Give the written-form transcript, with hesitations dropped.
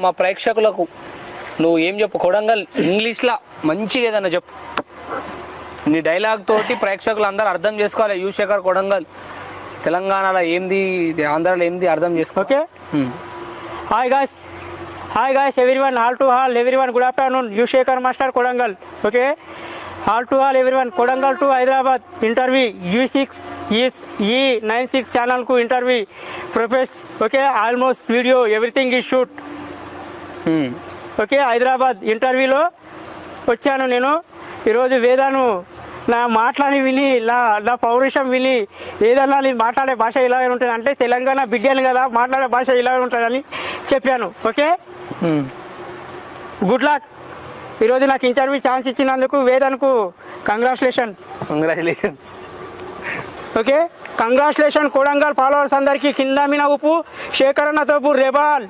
మా ప్రేక్షకులకు నువ్వు ఏం చెప్పు, కొడంగల్ ఇంగ్లీష్లో మంచిగా ఏదన్నా చెప్పు. నీ డైలాగ్ తోటి ప్రేక్షకులు అందరూ అర్థం చేసుకోవాలి. యువశేఖర్ కొడంగల్ తెలంగాణలో ఏంది, ఆంధ్రాలో ఏంది అర్థం చేసుకో. Okay. Hi guys everyone, hall to hall everyone, good afternoon. Yuvashekar master Kodangal. Okay, hall to hall everyone, Kodangal to Hyderabad interview E96 ఛానల్కు interview profess. Okay, almost video everything ఈ షూట్. ఓకే, హైదరాబాద్ ఇంటర్వ్యూలో వచ్చాను నేను. ఈరోజు వేదాను నా మాటలని విని, నా పౌరుషం విని, ఏదన్నా నేను మాట్లాడే భాష ఇలా ఉంటుంది అంటే తెలంగాణ బిడ్డను కదా, మాట్లాడే భాష ఇలా ఉంటుందని చెప్పాను. Okay, good luck. ఈరోజు నాకు ఇంటర్వ్యూ ఛాన్స్ ఇచ్చినందుకు వేదానికి congratulations. Okay, congratulation Kodangal followers అందరికీ. కింద మీద ఉప్పు, శేఖరన్న తోపు, రెబాల్.